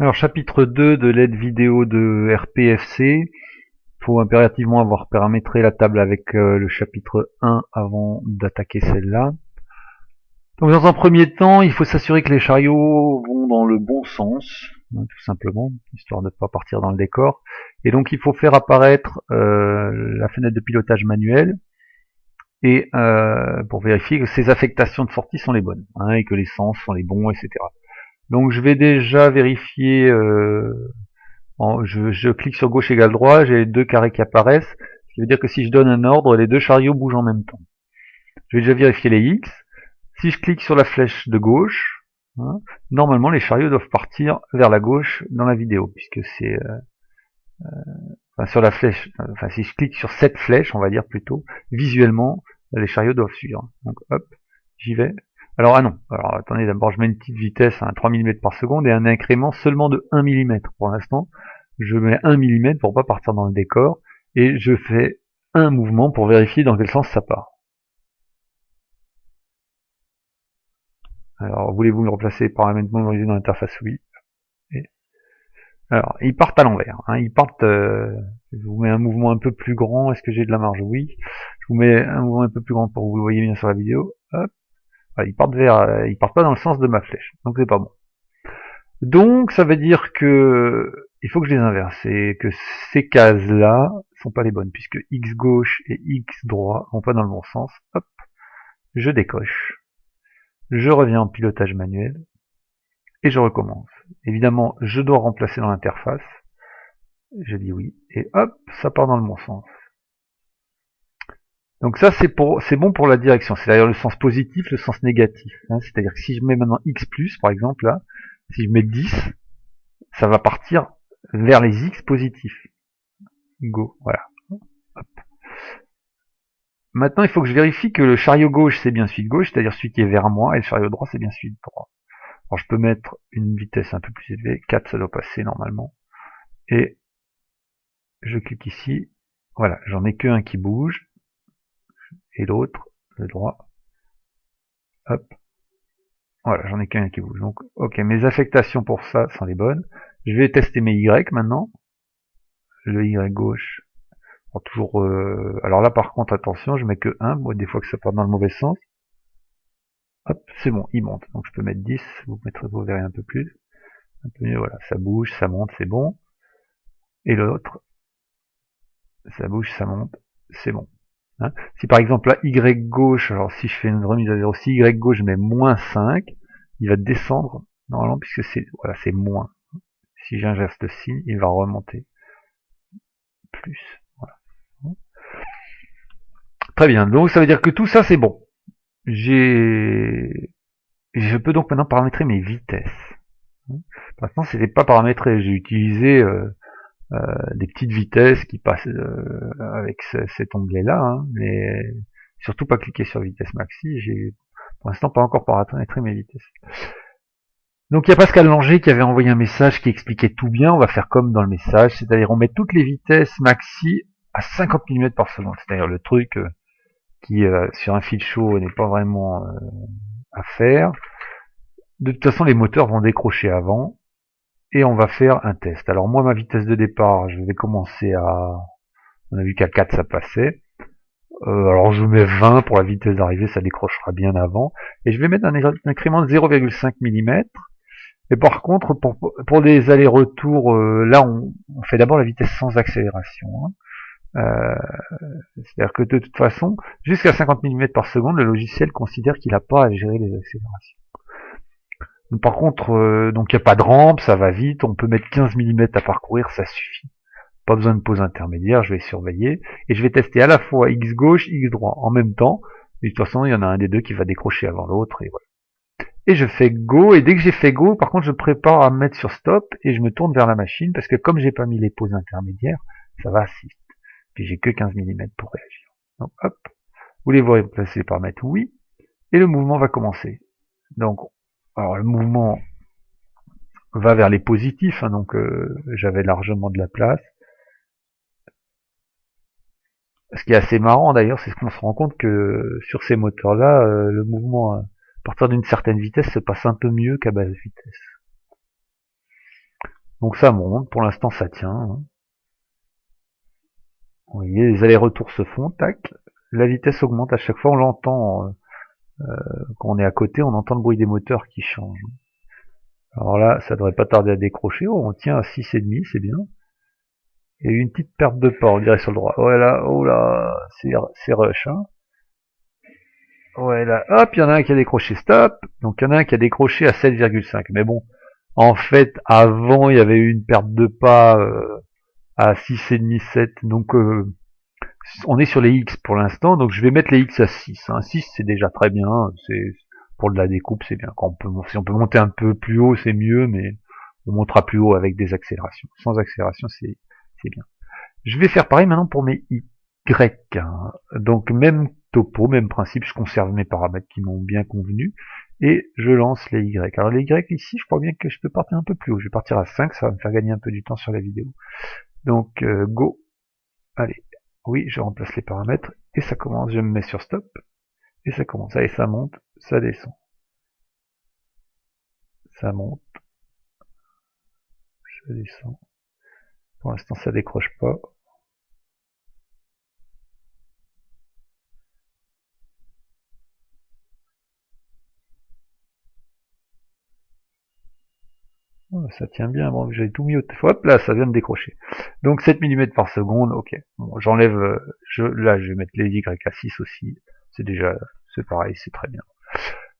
Alors chapitre 2 de l'aide vidéo de RPFC. Il faut impérativement avoir paramétré la table avec le chapitre 1 avant d'attaquer celle-là. Donc dans un premier temps, il faut s'assurer que les chariots vont dans le bon sens, tout simplement, histoire de ne pas partir dans le décor. Et donc il faut faire apparaître la fenêtre de pilotage manuel et pour vérifier que ces affectations de sortie sont les bonnes, et que les sens sont les bons, etc. Donc je vais déjà vérifier, je clique sur gauche égale droit, j'ai les deux carrés qui apparaissent, ce qui veut dire que si je donne un ordre, les deux chariots bougent en même temps. Je vais déjà vérifier les X. Si je clique sur la flèche de gauche, normalement les chariots doivent partir vers la gauche dans la vidéo, puisque c'est sur la flèche, si je clique sur cette flèche, on va dire plutôt, visuellement, les chariots doivent suivre. Donc hop, j'y vais. Alors alors attendez, d'abord je mets une petite vitesse à 3 mm par seconde et un incrément seulement de 1 mm pour l'instant. Je mets 1 mm pour pas partir dans le décor et je fais un mouvement pour vérifier dans quel sens ça part. Alors voulez-vous me replacer paramètrement d'origine dans l'interface? Oui. Alors, ils partent à l'envers. Ils partent. Je vous mets un mouvement un peu plus grand. Est-ce que j'ai de la marge? Oui. Je vous mets un mouvement un peu plus grand pour que vous le voyez bien sur la vidéo. Hop. Voilà, ils partent pas dans le sens de ma flèche. Donc c'est pas bon. Donc ça veut dire que il faut que je les inverse et que ces cases-là sont pas les bonnes puisque X gauche et X droit vont pas dans le bon sens. Hop. Je décoche. Je reviens en pilotage manuel. Et je recommence. Évidemment, je dois remplacer dans l'interface. Je dis oui. Et hop, ça part dans le bon sens. Donc ça, c'est bon pour la direction. C'est d'ailleurs le sens positif, le sens négatif. C'est-à-dire que si je mets maintenant X+, par exemple, là, si je mets 10, ça va partir vers les X positifs. Go, voilà. Hop. Maintenant, il faut que je vérifie que le chariot gauche, c'est bien celui de gauche, c'est-à-dire celui qui est vers moi, et le chariot droit, c'est bien celui de droit. Alors je peux mettre une vitesse un peu plus élevée, 4 ça doit passer normalement. Et je clique ici, voilà, j'en ai qu'un qui bouge, et l'autre, le droit, hop, voilà, j'en ai qu'un qui bouge. Donc, ok, mes affectations pour ça sont les bonnes. Je vais tester mes Y maintenant. Le Y gauche, toujours. Alors là, par contre, attention, je mets que 1, bon, des fois que ça part dans le mauvais sens. Hop, c'est bon, il monte. Donc je peux mettre 10, vous verrez un peu plus. Un peu mieux, voilà, ça bouge, ça monte, c'est bon. Et l'autre, ça bouge, ça monte, c'est bon. Si par exemple là, Y gauche, alors si je fais une remise à 0, si Y gauche je mets moins 5, il va descendre normalement puisque c'est voilà, c'est moins. Si j'inverse le signe, il va remonter plus. Voilà. Très bien, donc ça veut dire que tout ça c'est bon. Je peux donc maintenant paramétrer mes vitesses. Pour l'instant c'était pas paramétré, j'ai utilisé des petites vitesses qui passent avec cet onglet là, mais surtout pas cliquer sur vitesse maxi, j'ai pour l'instant pas encore paramétré mes vitesses. Donc il y a Pascal Langer qui avait envoyé un message qui expliquait tout bien, on va faire comme dans le message, c'est-à-dire on met toutes les vitesses maxi à 50 mm par seconde, c'est-à-dire le truc qui sur un fil chaud n'est pas vraiment à faire. De toute façon les moteurs vont décrocher avant, et on va faire un test. Alors moi ma vitesse de départ, je vais commencer à... On a vu qu'à 4 ça passait. Alors je mets 20 pour la vitesse d'arrivée, ça décrochera bien avant. Et je vais mettre un incrément de 0,5 mm. Et par contre, pour les allers-retours, là on fait d'abord la vitesse sans accélération. C'est-à-dire que de toute façon, jusqu'à 50 mm par seconde, le logiciel considère qu'il n'a pas à gérer les accélérations. Par contre, donc il n'y a pas de rampe, ça va vite, on peut mettre 15 mm à parcourir, ça suffit. Pas besoin de pause intermédiaire, je vais surveiller. Et je vais tester à la fois X gauche, X droit en même temps. Et de toute façon, il y en a un des deux qui va décrocher avant l'autre, et voilà. Et je fais Go, et dès que j'ai fait Go, par contre, je prépare à me mettre sur Stop, et je me tourne vers la machine, parce que comme j'ai pas mis les pauses intermédiaires, ça va assez vite. Puis j'ai que 15 mm pour réagir. Donc hop, voulez-vous remplacer par mettre oui, et le mouvement va commencer. Donc, alors le mouvement va vers les positifs, donc j'avais largement de la place. Ce qui est assez marrant d'ailleurs, c'est qu'on se rend compte que sur ces moteurs-là, le mouvement à partir d'une certaine vitesse se passe un peu mieux qu'à basse vitesse. Donc ça monte, pour l'instant ça tient. Hein. Vous voyez, les allers-retours se font, tac. La vitesse augmente à chaque fois, on l'entend quand on est à côté, on entend le bruit des moteurs qui change. Alors là, ça devrait pas tarder à décrocher. Oh, on tient à 6,5, c'est bien. Il y a eu une petite perte de pas, on dirait sur le droit. Ouais là, oh là, c'est rush. Hein. Ouais là, hop, il y en a un qui a décroché, stop. Donc il y en a un qui a décroché à 7,5. Mais bon, en fait, avant, il y avait eu une perte de pas à 6,5, 7. Donc on est sur les X pour l'instant, donc je vais mettre les X à 6. Hein. 6 c'est déjà très bien, c'est pour de la découpe c'est bien. Si on peut monter un peu plus haut c'est mieux, mais on montera plus haut avec des accélérations. Sans accélération c'est bien. Je vais faire pareil maintenant pour mes Y. Hein. Donc même topo, même principe, je conserve mes paramètres qui m'ont bien convenu. Et je lance les Y. Alors les Y ici, je crois bien que je peux partir un peu plus haut. Je vais partir à 5, ça va me faire gagner un peu du temps sur la vidéo. Donc go. Allez. Oui, je remplace les paramètres. Et ça commence, je me mets sur stop. Et ça commence. Allez, ça monte, ça descend. Ça monte, ça descend. Pour l'instant, ça décroche pas. Oh, ça tient bien, bon, j'ai tout mis au hop là, ça vient de décrocher. Donc 7 mm par seconde, ok. Bon, j'enlève, là je vais mettre les Y à 6 aussi, c'est déjà, c'est pareil, c'est très bien.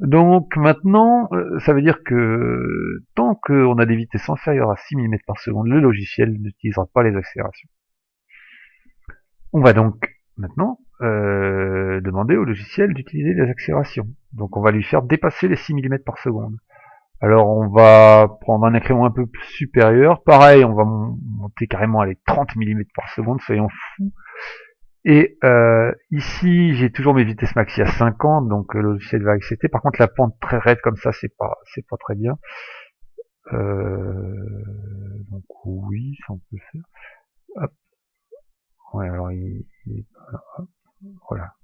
Donc maintenant, ça veut dire que tant qu'on a des vitesses inférieures à 6 mm par seconde, le logiciel n'utilisera pas les accélérations. On va donc maintenant demander au logiciel d'utiliser les accélérations. Donc on va lui faire dépasser les 6 mm par seconde. Alors on va prendre un incrément un peu supérieur. Pareil, on va monter carrément à les 30 mm par seconde, soyons fous. Et ici, j'ai toujours mes vitesses maxi à 50, donc le logiciel va accepter. Par contre, la pente très raide comme ça, c'est pas très bien. Donc oui, ça on peut le faire. Hop. Ouais, alors voilà.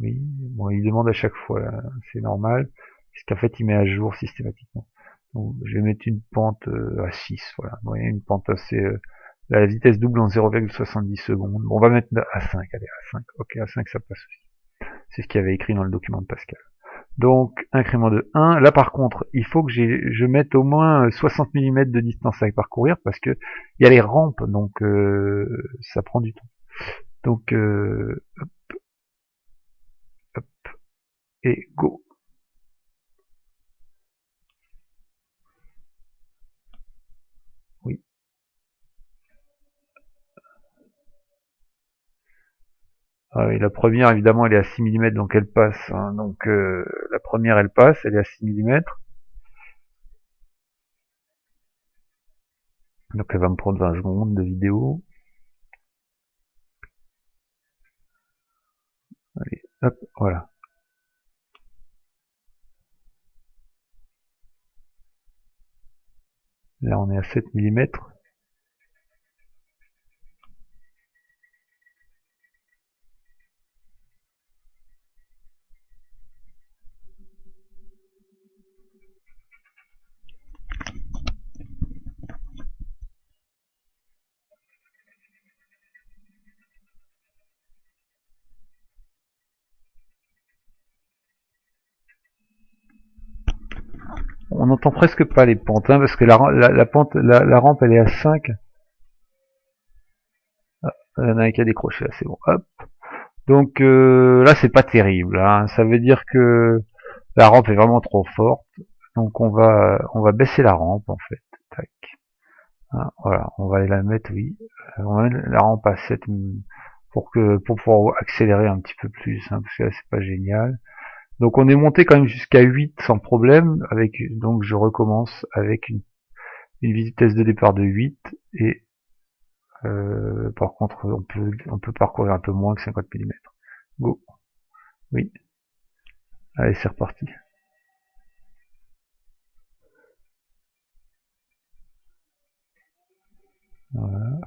Oui, bon, il demande à chaque fois, c'est normal, parce qu'en fait, il met à jour systématiquement. Donc, je vais mettre une pente à 6, voilà. Vous voyez, une pente assez... la vitesse double en 0,70 secondes. Bon, on va mettre à 5, allez, à 5. Ok, à 5, ça passe aussi. C'est ce qu'il y avait écrit dans le document de Pascal. Donc, incrément de 1. Là, par contre, il faut que je mette au moins 60 mm de distance à parcourir, parce que il y a les rampes, donc ça prend du temps. Donc, hop, et go. Oui. Ah oui, la première, évidemment, elle est à 6 mm, donc elle passe. Hein. Donc la première, elle passe, elle est à 6 mm. Donc elle va me prendre 20 secondes de vidéo. Allez, hop, voilà. Là, on est à 7 mm. On n'entend presque pas les pentes, hein, parce que la pente, la rampe, elle est à 5. Ah, il y en a un qui a décroché, là, c'est bon. Hop. Donc là, c'est pas terrible. Hein. Ça veut dire que la rampe est vraiment trop forte. Donc on va baisser la rampe, en fait. Tac. Ah, voilà, on va la mettre, oui. On va mettre la rampe à 7 pour pouvoir accélérer un petit peu plus, hein, parce que là c'est pas génial. Donc on est monté quand même jusqu'à 8 sans problème, donc je recommence avec une vitesse de départ de 8 et par contre on peut parcourir un peu moins que 50 mm. Go. Oui. Allez, c'est reparti. Voilà.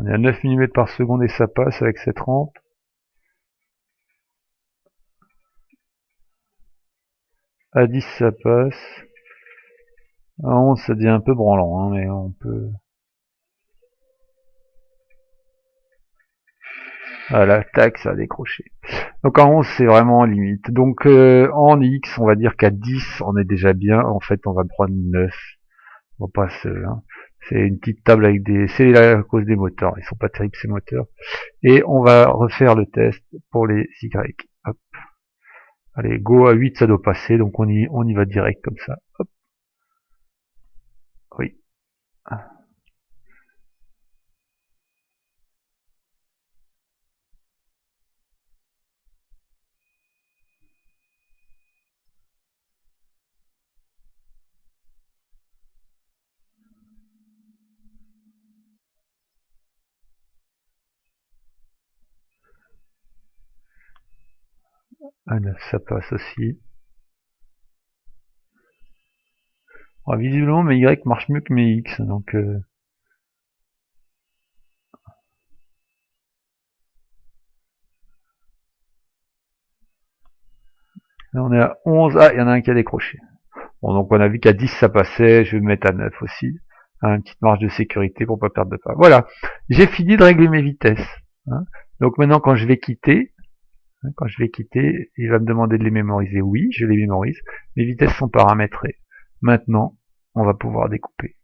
On est à 9 mm par seconde et ça passe avec cette rampe. À 10 ça passe. À 11 ça devient un peu branlant, hein, mais on peut... Voilà, tac, ça a décroché. Donc en 11 c'est vraiment limite. Donc en X, on va dire qu'à 10 on est déjà bien. En fait on va prendre 9. On va pas se... hein. C'est une petite table avec des... C'est à cause des moteurs. Ils sont pas terribles ces moteurs. Et on va refaire le test pour les Y. Hop. Allez, go, à 8 ça doit passer. Donc on y va direct comme ça. Hop. Oui. À 9 ça passe aussi. Bon, visiblement mes Y marchent mieux que mes X. Donc... là on est à 11. Ah, il y en a un qui a décroché. Bon, donc on a vu qu'à 10 ça passait, je vais me mettre à 9 aussi. Hein, une petite marge de sécurité pour pas perdre de pas. Voilà, j'ai fini de régler mes vitesses. Hein. Donc maintenant quand je vais quitter, il va me demander de les mémoriser. Oui, je les mémorise. Mes vitesses sont paramétrées. Maintenant, on va pouvoir découper.